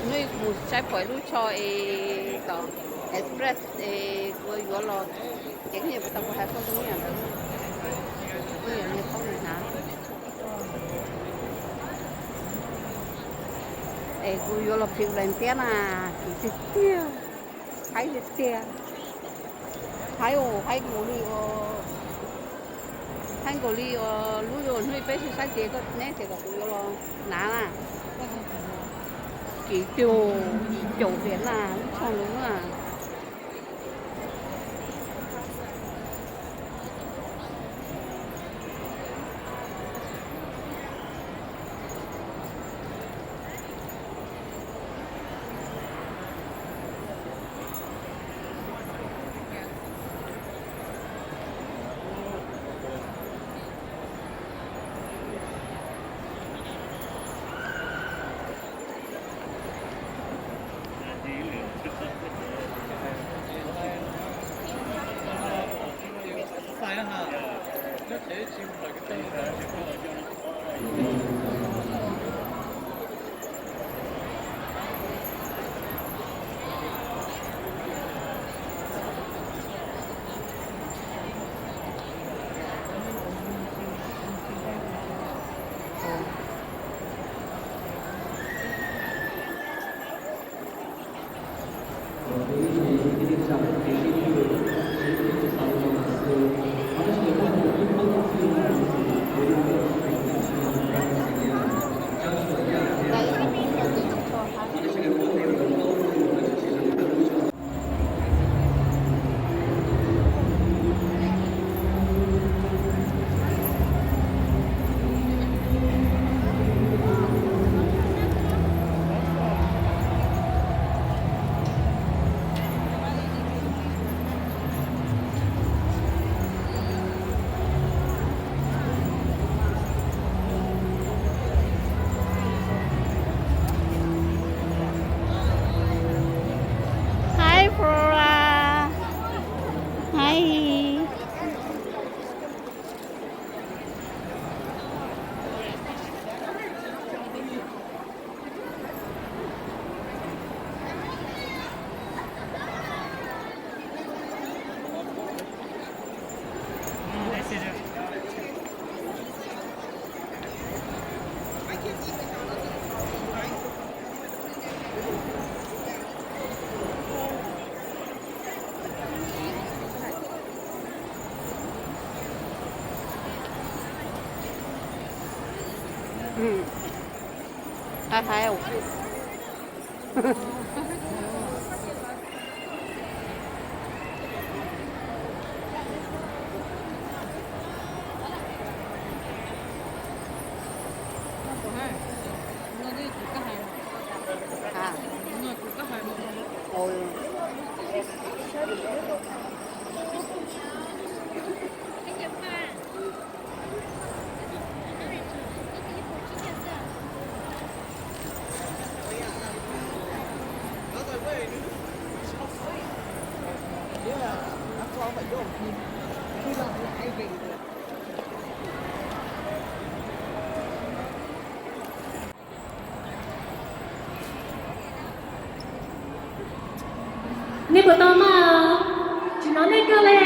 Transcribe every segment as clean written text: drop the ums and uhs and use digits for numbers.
noi sai poi lui cho e to express e go lo cái gì mà tao có hai con đúng nhà đó tôi là như không này hả e go lo più lentena che tia hai tia hai go li o hai go li o lui rồi noi pe sai tia có nè tia có go lo nà chỉ chỗ biển là xong đúng à Hi Flora Hi Thái không à ôi Ni pertama, cuma ni kali,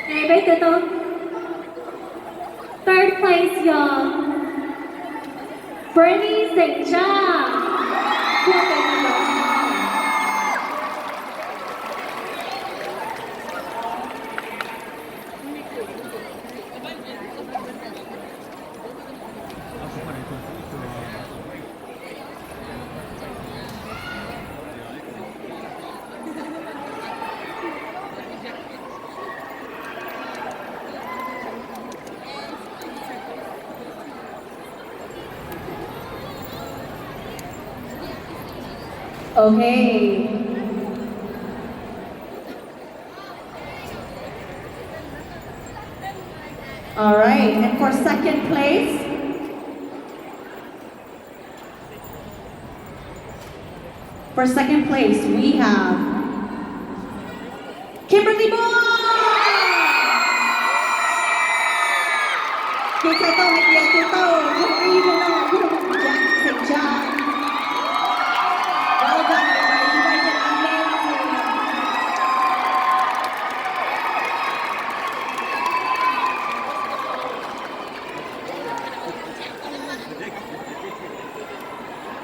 okay, bây giờ tôi third place young Bernie Saint John. Okay. All right, and for second place, we have Kimberly Moore. Kita tahu dia tu tahu.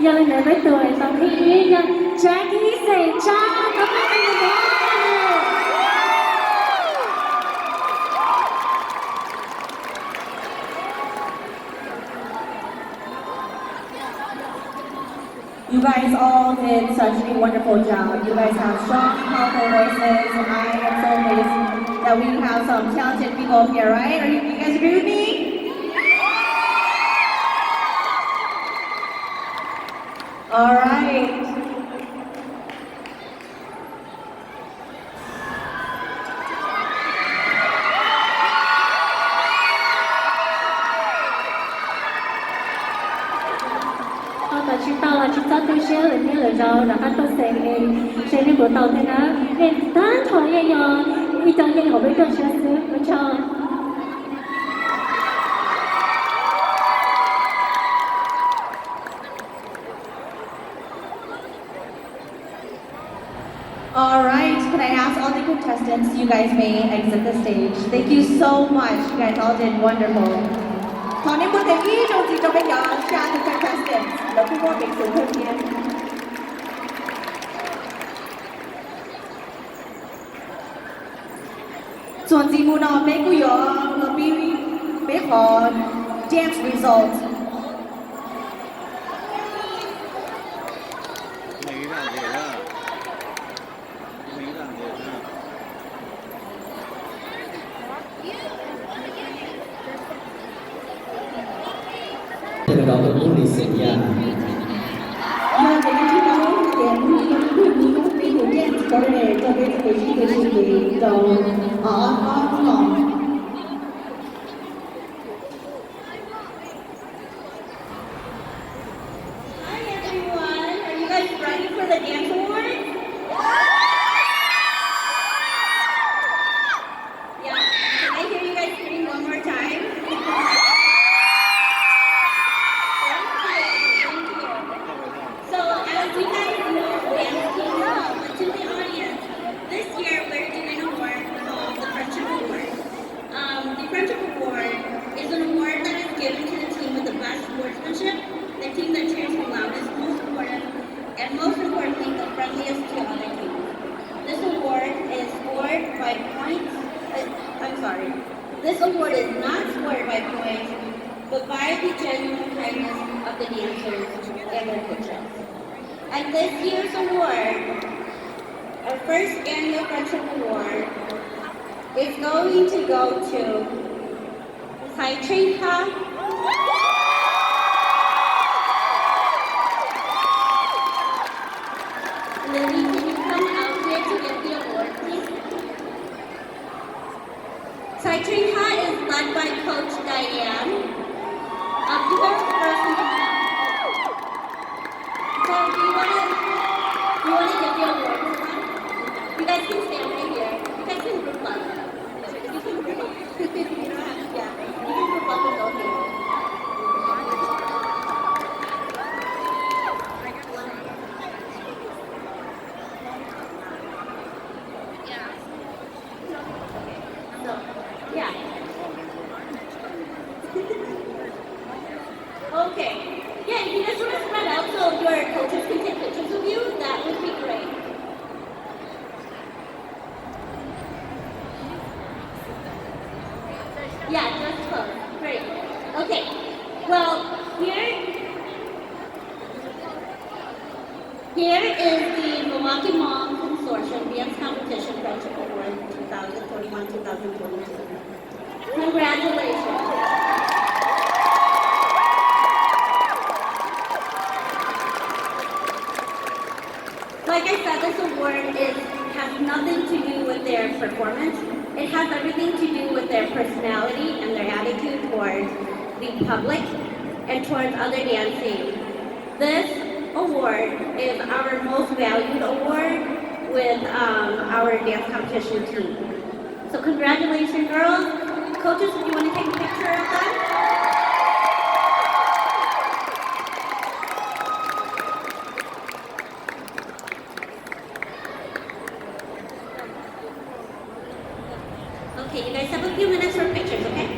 giờ là với tuổi tao thi nha Jackie sẽ cha các bạn anh em You guys all did such a wonderful job. You guys have strong, powerful voices, and I am so amazed that we have some talented people up here, right? You guys agree with me? All right. và chúng ta tôi sẽ là như lời rau là anh tôi sẽ đi của tàu thế đó nên ta thôi vậy nhờ đi trong những học biết được sẽ cho All right, can I ask all the contestants, you guys may exit the stage. Thank you so much. You guys all did wonderful. 好，你們哋依種節奏嘅人，下個 contestants，有邊個明顯推薦？ส่วนทีมน้องไม่กุยอเราไปขอ dance result。Từ đó tôi cũng đi xịn nha. Và để chúng ta hiện những cái điều kiện có thể cho cái sự kiện đầu ở con Hi everyone, are you guys ready for the dance award? Yeah, can I hear you guys scream one more time? So as you guys know, dance team, but to the audience, this year we're doing an award called the Friendship Award. The Friendship Award is an award that is given to the team with the best sportsmanship, the team that cheers the loudest, most supportive, and most importantly, the friendliest to other teams. This award is scored by points. This award is not scored by points, but by the genuine kindness of the dancers and their coaches. And this year's award, our first annual Friendship Award, is going to go to Sai Train Ha. Lily, can you come out here to get the award, please? Sai Train Ha is led by Coach Diane. You guys first. So do you want to get the award this time? You guys can stand right here. You guys can group up. You can group up. You don't have to, yeah. You can group up and go here. So, yeah. Okay. Yeah, if you guys want to spread out so your coaches can take pictures of you, that would be great. Yeah, just close. Great. Okay. Well, here is the Milwaukee Hmong Consortium Dance Competition Friendship Award 2021-2022. Congratulations. Like I said, this award has nothing to do with their performance. It has everything to do with their personality and their attitude towards the public and towards other dancing. This award is our most valued award with our dance competition team. So congratulations, girls. Coaches, do you want to take a picture of them? Okay, you guys have a few minutes for pictures, okay?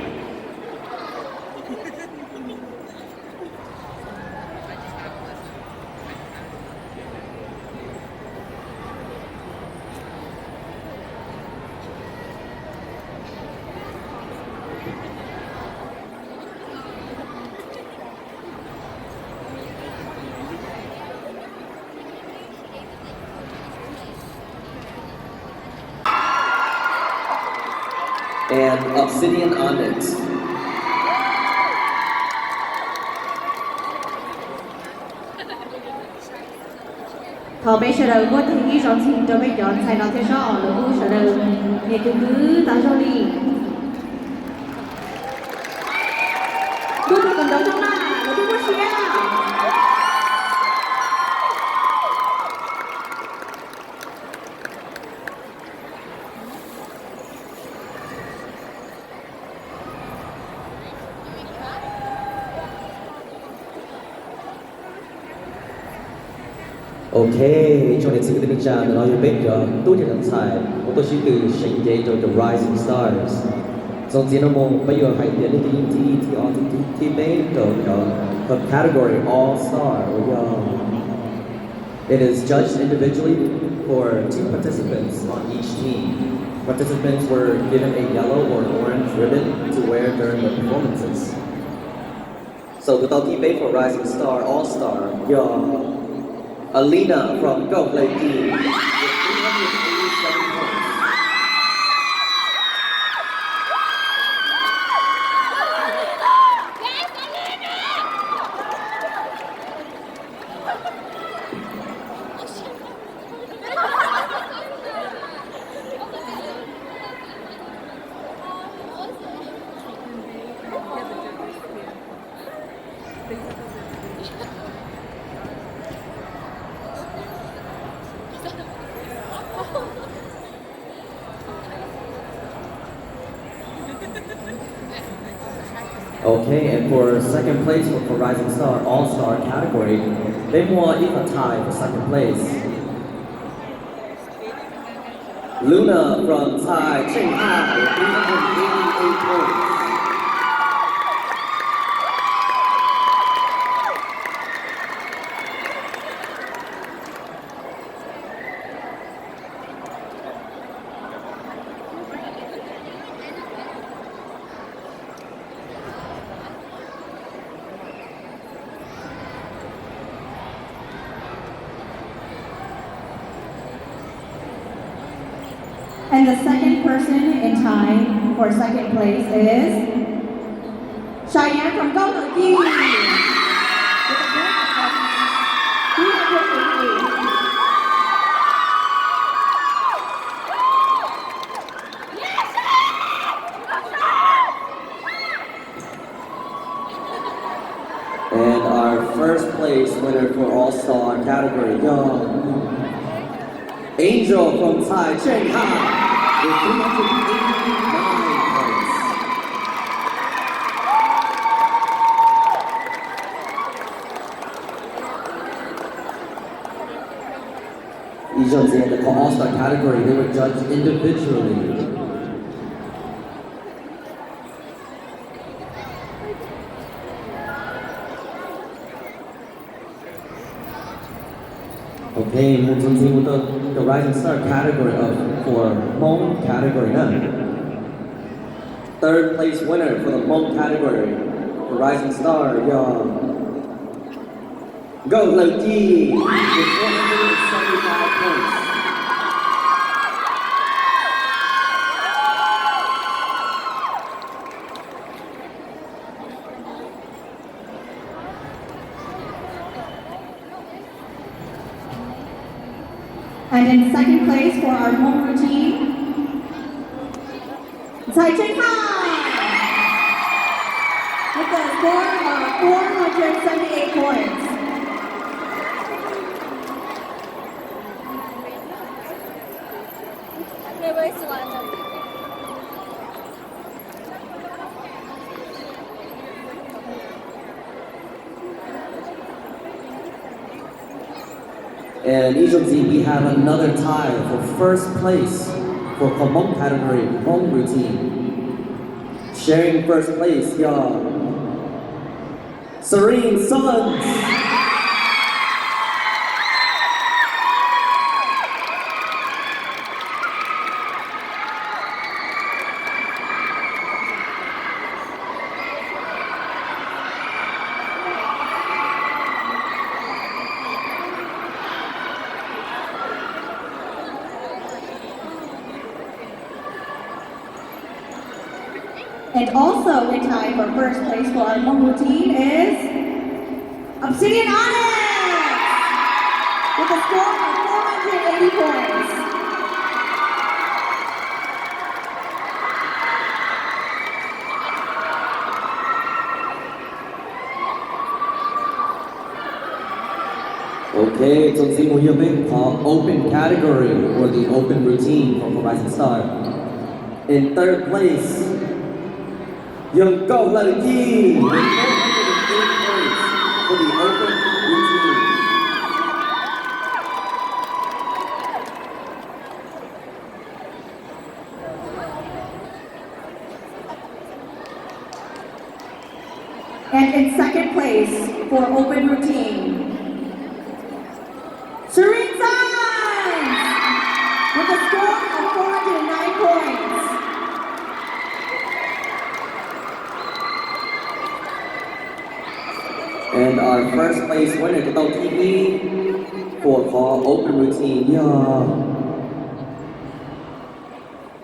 and obsidian onyx. 好，被选了我听一首情就被叫才到天上了，我选了也就大手里，我就跟着上啦，我就不学了。OK，trong lịch sử của nước Trà nói về tôi chỉ làm sai, tôi chỉ từ sinh dây cho the rising stars. Trong diễn mô bây giờ hãy tiến đến thì bên the category all star. It is judged individually for 2 participants on each team. Participants were given a yellow or an orange ribbon to wear during the performances. So the debate for rising star all star. Alina from Go Play Team with 387 points. Okay, and for second place for Rising Star All-Star category, they won even tie for second place. Luna from Thai, Shanghai, with 388 points. And the second person in time for second place is Cheyenne from Go Milwaukee. With a point of 388. And our first place winner for All-Star category, Angel from Thai, Shanghai, with 389 points. In the All-Star category, they were judged individually. Okay, moving to the Rising Star category for Hmong category now. Third place winner for the Hmong category, the Rising Star, Go Loki with 475 points. And in second place for our home routine, Tsai Ching-hai with a score of 478 points. And agency, we have another tie for first place for Hmong category, Hmong routine. Sharing first place, Serene Sons. And also in time for first place for our Hmong team is Obsidian Onyx with a score of 480 points. Okay, so Zimu Yubin called open category or the open routine from Horizon Star. In third place, Young Go Lerki with 408 points for the open routine. And in second place for open routine, Serene Signs with a score of 409 points. And our first place winner, the TV for call open routine, yeah.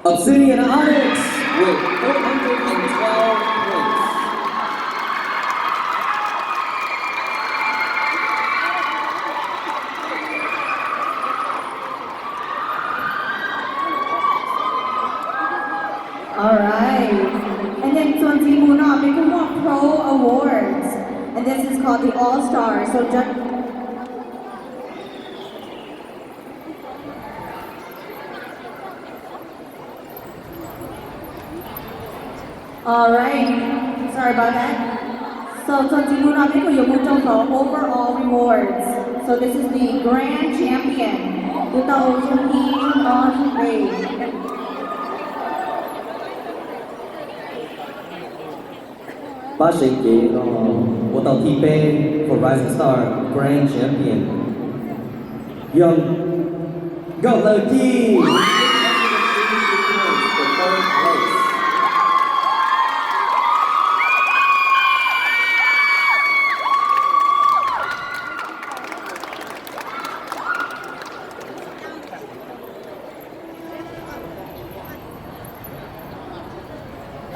Obsidian Onyx with 412 points. Alright. And then Son Ji Muna, they can walk Pro Awards. And this is called the All Star. So just Alright. Sorry about that. So Son Ji Muna, they can walk overall rewards. So this is the Grand Champion. 2023. Ba sĩ kỳ của tàu thi for Rising Star Grand Champion Young Go Lerki for third place.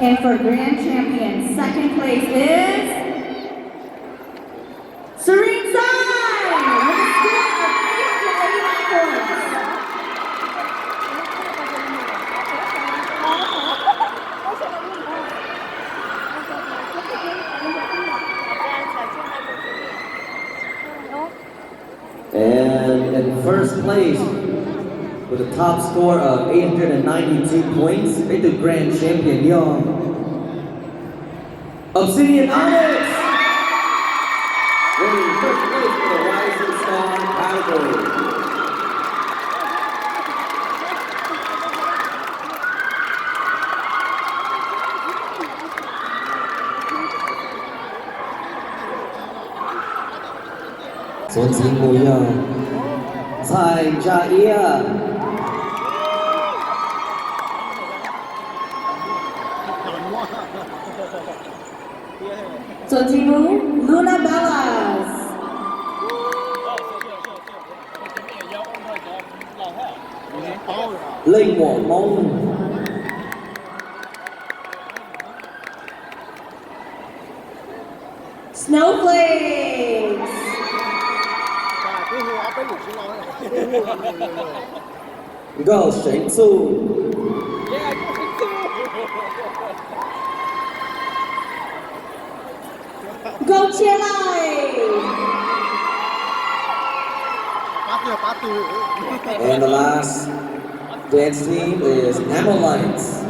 And for Grand Champion, second place is Serene Sign with a score of 889 points. And in first place with a top score of 892 points, they the Grand Champion Young Obsidian Onyx, winning first place for the Rising Star category. Son Ji Mu Cai Jia. Son Ji Mu, Luna Bellas. Linh Hỏa Mông. Snowflakes. Go Shen Su. Go Chia Lai. And the last dance team is Amalekites.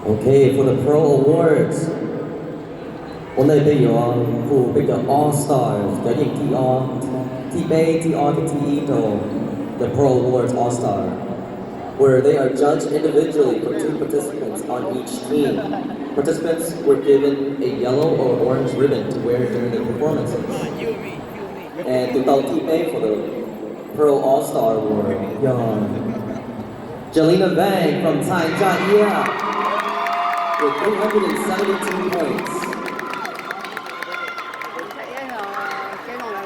Okay, for the Pro Awards, hôm nay bây giờ phụ bây giờ All Stars trở thành thi T-Bay, T-R, T-E, the Pro Awards All-Star, where they are judged individually for 2 participants on each team. Participants were given a yellow or orange ribbon to wear during their performances. And to tell T-Bay for the Pro All-Star Award, Jelena Vang from Tanzania with 372 points. cái này là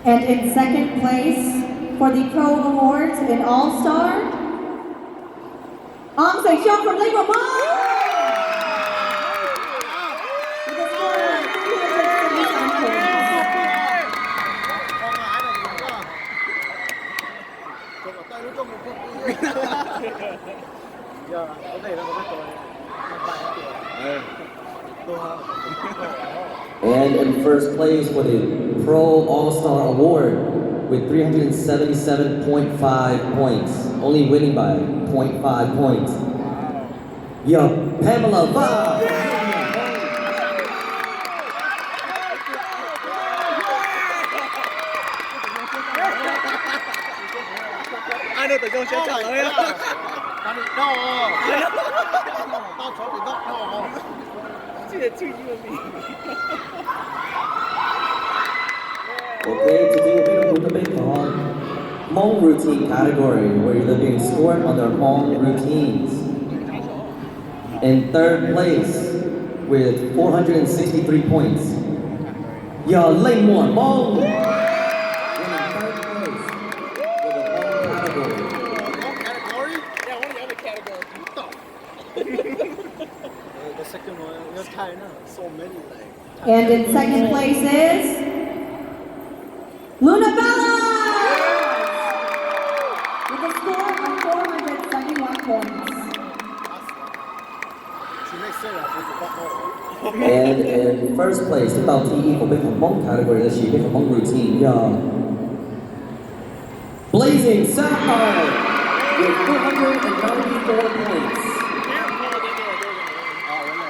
And in second place for the Pro Awards in All-Star, Ong Sai Xiong from Lake Mama. With a score of 377 points. And in first place for the Pro All-Star Award with 377.5 points, only winning by 0.5 points. Pamela Va! Ai đâu tự do sẽ trả lời đó. Tao chó bị đốc đó. Okay, today we're going to put a bit on Hmong routine category, where they're being scored on their Hmong routines. In third place with 463 points, Lei Muan Hmong. Winning third place with a Hmong category. Category? Yeah, one of the other categories. The second one, you're China. So many like. And in second place is Luna Bella with a score of 471 points. She makes sense. And in first place, the Bao TE for Big Hmong category, the Big Hmong routine, Blazing Sapphire with 494 points.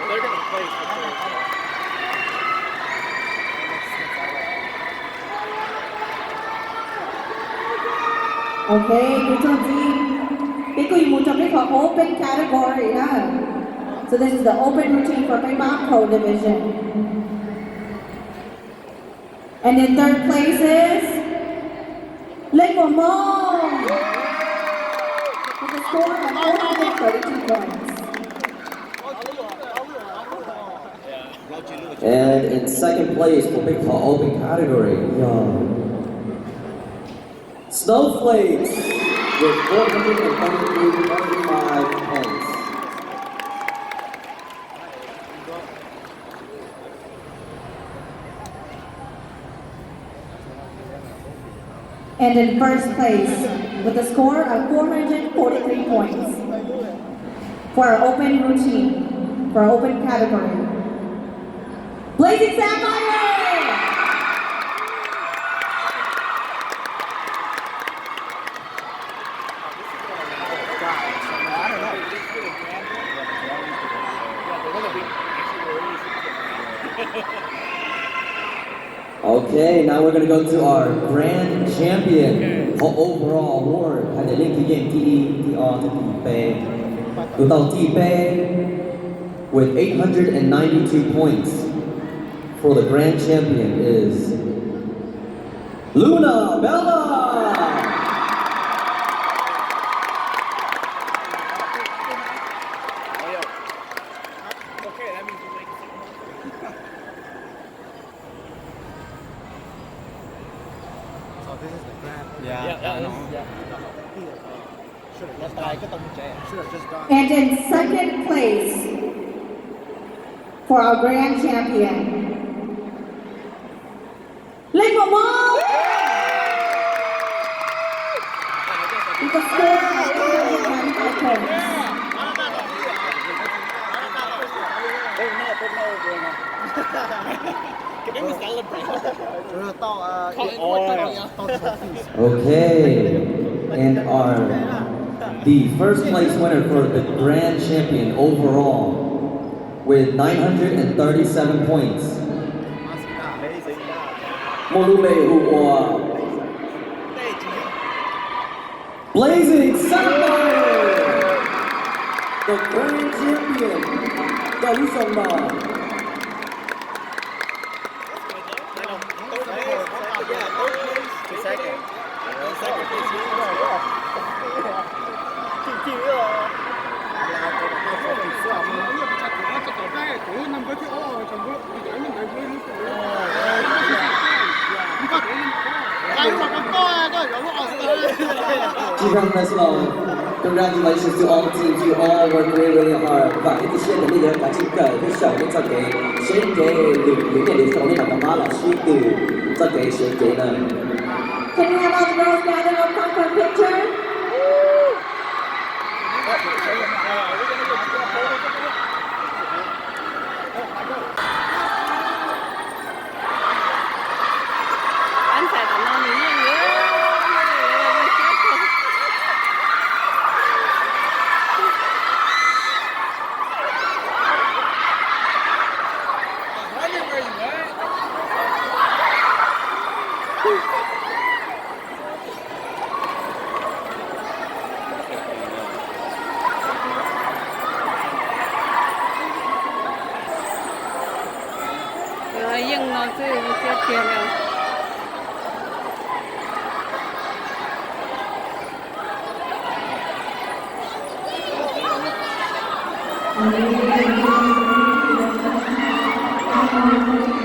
They're gonna play. Okay, good job, team. Because you moved up for open category, So this is the open routine for Hmong Pro division. And in third place is Lake Mong with a score of 432 points. And in second place for Big Open category, Snowflakes with 433.5 points. And in first place with a score of 443 points for our open routine, for our open category. Blazing Sapphire! Okay, now we're going to go to our grand champion overall award. Had the link again, T-Bay. T-Bay with 892 points for the grand champion is Luna Bella. Okay, that means you make it. So this is the grand. Yeah, I know. Should have just died. Should have just died. And in second place for our grand champion, Lake Mama! With a score of 895 points. Can we celebrate? Okay, and our the first place winner for the grand champion overall with 937 points. Molume Blazing Sapphire, the grand champion, Galusongma. Congratulations to all teams, you all worked really, really hard. Và cái chia sẻ bây giờ cả chính cờ cái sở cái cho cái sinh kế những cái điều sau này là má là suy từ cho cái sinh kế này. Can we have all the girls gather up front for a picture? Anh phải có nó nhiều nữa. Nhưng nó cứ tiếp tiền rồi. Thank you.